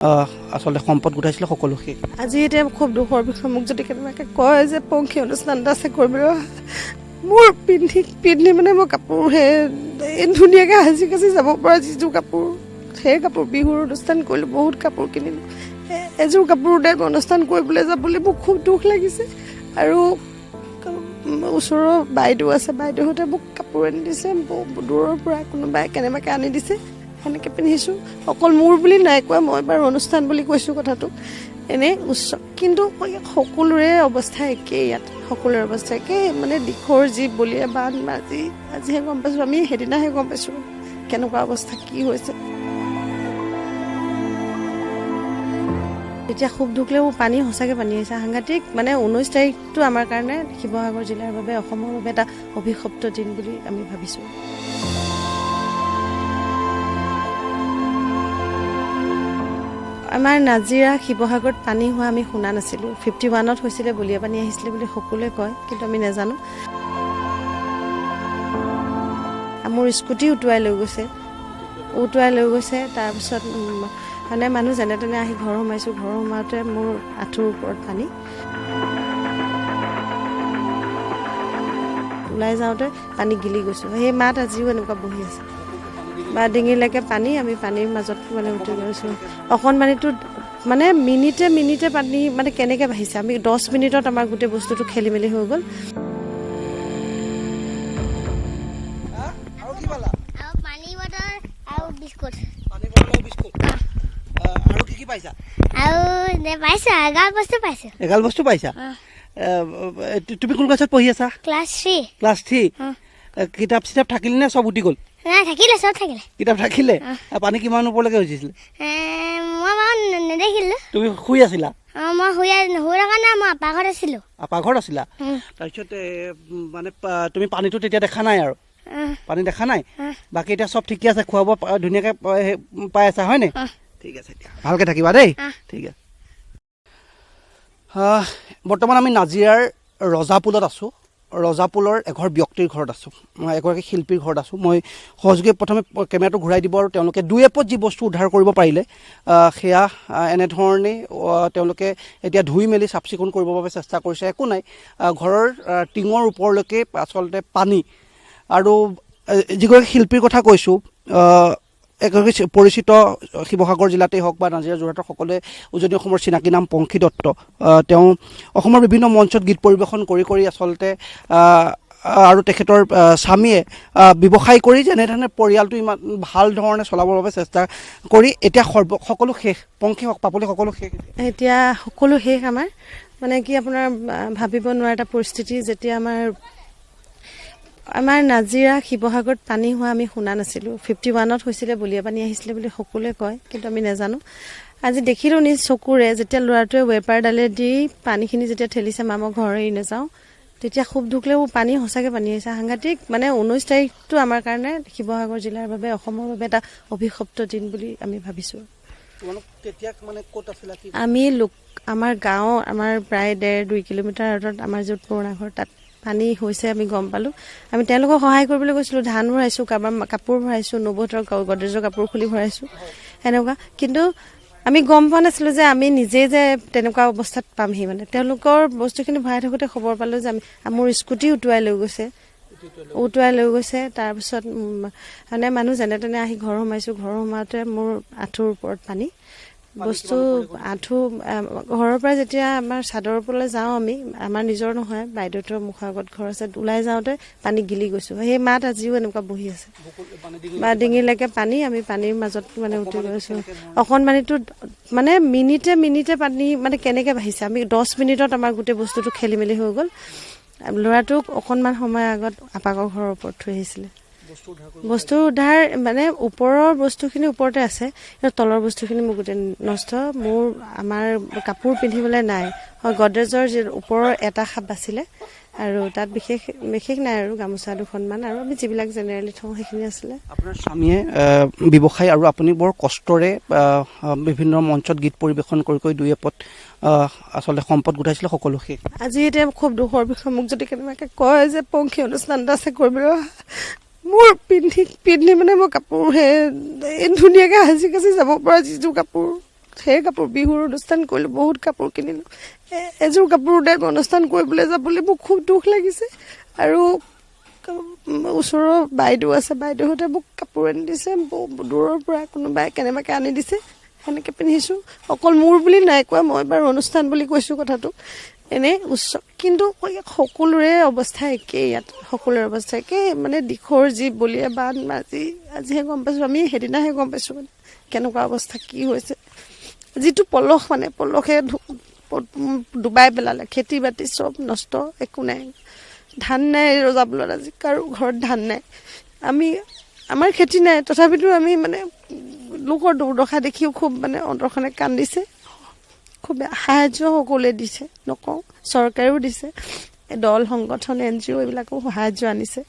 আচলতে সম্পদ গোটাইছিলে সকলো শেষ। আজি এতিয়া খুব দুখৰ বিষয়, মোক যদি কেনেবাকৈ কয় যে পংখী অনুষ্ঠান এটা আছে কৰিবলৈ, মোৰ পিন্ধি মানে মই কাপোৰ সেই ধুনীয়াকৈ সাজি কাচি যাব পৰা যিযোৰ কাপোৰ, সেই কাপোৰ বিহুৰ অনুষ্ঠান কৰিলোঁ, বহুত কাপোৰ কিনিলোঁ, এযোৰ কাপোৰতে অনুষ্ঠান কৰিবলৈ যাবলৈ মোক খুব দুখ লাগিছে। আৰু ওচৰৰ বাইদেউ আছে, বাইদেউহঁতে মোক কাপোৰ আনি দিছে, দূৰৰ পৰা কোনোবাই কেনেবাকৈ আনি দিছে, সেনেকৈ পিন্ধিছোঁ। অকল মোৰ বুলি নাই কোৱা, মই বাৰু অনুষ্ঠান বুলি কৈছোঁ কথাটো, এনেই উৎসৱ। কিন্তু সকলোৰে অৱস্থা একেই, ইয়াত সকলোৰে অৱস্থা একেই, মানে দিশৰ যি বলিয়া বান, আজিহে গম পাইছোঁ, আমি সেইদিনাহে গম পাইছোঁ কেনেকুৱা অৱস্থা কি হৈছে। এতিয়া খুব দুখ লাগিব, পানী সঁচাকৈ পানী আহিছে সাংঘাতিক। মানে 19 তাৰিখটো আমাৰ কাৰণে শিৱসাগৰ জিলাৰ বাবে, অসমৰ বাবে এটা অভিশপ্ত দিন বুলি আমি ভাবিছোঁ। আমাৰ নাজিৰা শিৱসাগৰত পানী হোৱা আমি শুনা নাছিলোঁ। 51ত হৈছিলে, বলিয়া পানী আহিছিলে বুলি সকলোৱে কয়, কিন্তু আমি নাজানো। মোৰ স্কুটি উটুৱাই লৈ গৈছে। তাৰপিছত মানে মানুহ যেনে তেনে আহি ঘৰ সোমাইছোঁ, ঘৰ সোমাওঁতে মোৰ আঁঠুৰ ওপৰত পানী। ওলাই যাওঁতে পানী গিলি গৈছোঁ, সেই মাত আজিও এনেকুৱা বহি আছে, বা ডিঙিলৈকে পানী, আমি পানীৰ মাজত মানে উঠি গৈছোঁ। অকণমানিটো মানে মিনিটে পানী মানে কেনেকৈ বাঢ়িছে, আমি 10 মিনিটত আমাৰ গোটেই বস্তুটো খেলি মেলি হৈ গ'ল। এগাল বস্তু পাইছা? তুমি কোন ক্লাছত পঢ়ি আছা? ক্লাছ 3। কিতাপ চিতাপ থাকিলে নে চব উঠি গ'ল? কিতাপ থাকিলে? পানী কিমান ওপৰলৈকে হৈছিলে? তুমি শুই আছিলা? আপাৰ ঘৰত আছিলা? তাৰপিছত মানে তুমি পানীটো তেতিয়া দেখা নাই আৰু? পানী দেখা নাই? বাকী এতিয়া চব ঠিকে আছে, খোৱা বোৱা ধুনীয়াকৈ পাই আছা হয়নে? ঠিক আছে, এতিয়া ভালকৈ থাকিবা দেই। ঠিক আছে। বৰ্তমান আমি নাজিৰাৰ ৰজাপুলত আছোঁ। ৰজাপুলৰ এঘৰ ব্যক্তিৰ ঘৰত আছোঁ, এগৰাকী শিল্পীৰ ঘৰত আছোঁ। মই সহযোগে প্ৰথমে কেমেৰাটো ঘূৰাই দিব, আৰু তেওঁলোকে দুই এপদ যি বস্তু উদ্ধাৰ কৰিব পাৰিলে সেয়া এনেধৰণেই তেওঁলোকে এতিয়া ধুই মেলি চাফ চিকুণ কৰিবৰ বাবে চেষ্টা কৰিছে। একো নাই, ঘৰৰ টিঙৰ ওপৰলৈকে আচলতে পানী। আৰু যিগৰাকী শিল্পীৰ কথা কৈছোঁ, এগৰাকী পৰিচিত, শিৱসাগৰ জিলাতেই হওক বা নাজিৰা যোৰহাটৰ সকলোৱে উজনি অসমৰ চিনাকি নাম পংখী দত্ত। তেওঁ অসমৰ বিভিন্ন মঞ্চত গীত পৰিৱেশন কৰি আচলতে আৰু তেখেতৰ স্বামীয়ে ব্যৱসায় কৰি যেনেধৰণে পৰিয়ালটো ইমান ভাল ধৰণে চলাবৰ বাবে চেষ্টা কৰি এতিয়া সকলো শেষ, পংখী হওক পাপলি সকলো শেষ, এতিয়া সকলো শেষ। আমাৰ মানে কি, আপোনাৰ ভাবিব নোৱাৰা এটা পৰিস্থিতি, যেতিয়া আমাৰ নাজিৰা শিৱসাগৰত পানী হোৱা আমি শুনা নাছিলোঁ। 51ত হৈছিলে, বলিয়া পানী আহিছিলে বুলি সকলোৱে কয়, কিন্তু আমি নাজানো। আজি দেখিলোঁ নিজ চকুৰে, যেতিয়া ল'ৰাটোৱে ৱেপাৰডালে দি পানীখিনি যেতিয়া ঠেলিছে, মা মই ঘৰ এৰি নাযাওঁ, তেতিয়া খুব দুখ লাগিব, পানী সঁচাকৈ পানী আহিছে সাংঘাতিক। মানে 19 তাৰিখটো আমাৰ কাৰণে শিৱসাগৰ জিলাৰ বাবে, অসমৰ বাবে এটা অভিশপ্ত দিন বুলি আমি ভাবিছোঁ। আমি আমাৰ গাঁও, আমাৰ প্ৰায় 1.5-2 কিলোমিটাৰ আঁতৰত আমাৰ য'ত পুৰণা ঘৰ, তাত পানী হৈছে আমি গম পালোঁ। আমি তেওঁলোকক সহায় কৰিবলৈ গৈছিলোঁ, ধান ভৰাইছোঁ, কাৰোবাৰ কাপোৰ ভৰাইছোঁ, নবৌহঁতৰ গডৰেজৰ কাপোৰ খুলি ভৰাইছোঁ, সেনেকুৱা। কিন্তু আমি গম পোৱা নাছিলোঁ যে আমি নিজেই যে তেনেকুৱা অৱস্থাত পামহি। মানে তেওঁলোকৰ বস্তুখিনি ভৰাই থাকোঁতে খবৰ পালোঁ যে মোৰ স্কুটি উটুৱাই লৈ গৈছে। তাৰপিছত মানে মানুহ যেনে তেনে আহি ঘৰ সোমাইছোঁ, ঘৰ সোমাওঁতে মোৰ আঁঠুৰ ওপৰত পানী। বস্তু আঁঠু, ঘৰৰ পৰা যেতিয়া আমাৰ চাদৰ ওপৰলৈ যাওঁ, আমি আমাৰ নিজৰ নহয়, বাইদেউহঁতৰ মুখৰ আগত ঘৰ আছে, ওলাই যাওঁতে পানী গিলি গৈছোঁ, সেই মাত আজিও এনেকুৱা বহি আছে, বা ডিঙিলৈকে পানী, আমি পানীৰ মাজত মানে উঠি গৈছোঁ। অকণমানিটো মানে মিনিটে পানী মানে কেনেকৈ বাঢ়িছে, আমি 10 মিনিটত আমাৰ গোটেই বস্তুটো খেলি মেলি হৈ গ'ল। ল'ৰাটোক অকণমান সময়ৰ আগত আপাকৰ ঘৰৰ ওপৰত থৈ আহিছিলে। বস্তু উদ্ধাৰ মানে ওপৰৰ বস্তুখিনি ওপৰতে আছে, কিন্তু তলৰ বস্তুখিনি মোৰ গোটেই নষ্ট। আমাৰ কাপোৰ পিন্ধিবলৈ নাই, গডৰেজৰ ওপৰৰ এটা খাপ বাচিলে, আৰু তাত বিশেষ নাই, আৰু গামোচা 2খনমান, আৰু আমি যিবিলাক জেনেৰেলি থওঁ সেইখিনি আছিলে। আপোনাৰ স্বামীয়ে ব্যৱসায়, আৰু আপুনি বৰ কষ্টৰে বিভিন্ন মঞ্চত গীত পৰিৱেশন কৰি দুই এপদ আচলতে সম্পদ গোটাইছিলে, সকলো শেষ। আজি এতিয়া খুব দুখৰ বিষয়, মোক যদি কেনেবাকৈ কয় যে পংখী অনুষ্ঠান এটা আছে কৰিবলৈ, মোৰ পিন্ধি মানে মই কাপোৰ সেই ধুনীয়াকৈ সাজি কাচি যাব পৰা যিযোৰ কাপোৰ, সেই কাপোৰ বিহুৰ অনুষ্ঠান কৰিলোঁ, বহুত কাপোৰ কিনিলোঁ। এযোৰ কাপোৰতে অনুষ্ঠান কৰিবলৈ যাবলৈ মোক খুব দুখ লাগিছে। আৰু ওচৰৰ বাইদেউ আছে, বাইদেউহঁতে মোক কাপোৰ আনি দিছে, দূৰৰ পৰা কোনোবাই কেনেবাকৈ আনি দিছে, সেনেকৈ পিন্ধিছোঁ। অকল মোৰ বুলি নাই কোৱা, মই বাৰু অনুষ্ঠান বুলি কৈছোঁ কথাটো, এনেই উৎসৱ। কিন্তু সকলোৰে অৱস্থা একেই, ইয়াত সকলোৰে অৱস্থা একেই, মানে দিশৰ যি বলিয়া বান আজিহে গম পাইছোঁ, আমি সেইদিনাহে গম পাইছোঁ মানে কেনেকুৱা অৱস্থা কি হৈছে। যিটো পলস মানে পলসে ডুবাই পেলালে, খেতি বাতি চব নষ্ট, একো নাই, ধান নাই ৰজাপুলত, আজি কাৰো ঘৰত ধান নাই। আমাৰ খেতি নাই, তথাপিতো আমি মানে লোকৰ দুৰ্দশা দেখিও খুব মানে অন্তৰখনে কান্দিছে। খুব সাহাৰ্য সকলোৱে দিছে, নকওঁ, চৰকাৰেও দিছে, দল সংগঠন NGO এইবিলাকো সাহাৰ্য আনিছে,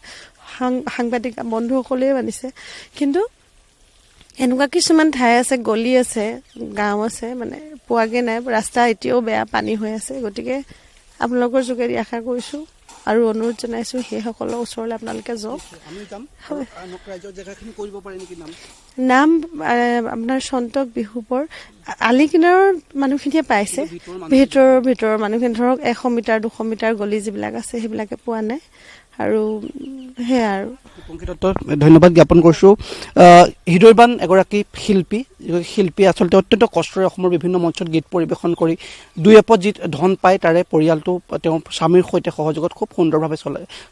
সাংবাদিক বন্ধুসকলেও আনিছে। কিন্তু এনেকুৱা কিছুমান ঠাই আছে, গলি আছে, গাঁও আছে, মানে পোৱাগে নাই, ৰাস্তা এতিয়াও বেয়া, পানী হৈ আছে। গতিকে আপোনালোকৰ যোগেদি আশা কৰিছোঁ আৰু অনুৰোধ জনাইছোঁ সেইসকলৰ ওচৰলৈ আপোনালোকে যাওক। নাম আপোনাৰ সন্তক বিহুবৰ আলি কিনাৰৰ মানুহখিনিয়ে পাইছে, ভিতৰৰ মানুহখিনি ধৰক 100 মিটাৰ 200 মিটাৰ গলি যিবিলাক আছে সেইবিলাকে পোৱা নাই। আৰু সেয়া আৰু পংকী দত্ত ধন্যবাদ জ্ঞাপন কৰিছোঁ। হৃদয়বান এগৰাকী শিল্পী আচলতে অত্যন্ত কষ্টৰে অসমৰ বিভিন্ন মঞ্চত গীত পৰিৱেশন কৰি দুই এপদ যি ধন পায় তাৰে পৰিয়ালটো তেওঁৰ স্বামীৰ সৈতে সহযোগত খুব সুন্দৰভাৱে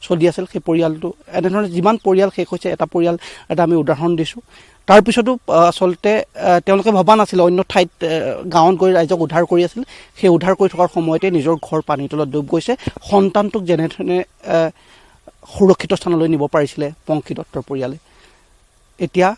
চলি আছিল। সেই পৰিয়ালটো এনেধৰণে যিমান পৰিয়াল শেষ হৈছে, এটা পৰিয়াল এটা আমি উদাহৰণ দিছোঁ। তাৰপিছতো আচলতে তেওঁলোকে ভবা নাছিলে, অন্য ঠাইত গাঁৱত গৈ ৰাইজক উদ্ধাৰ কৰি আছিল। সেই উদ্ধাৰ কৰি থকাৰ সময়তে নিজৰ ঘৰ পানীৰ তলত ডুব গৈছে। সন্তানটোক যেনেধৰণে সুৰক্ষিত স্থানলৈ নিব পাৰিছিলে পংকী দত্তৰ পৰিয়ালে। এতিয়া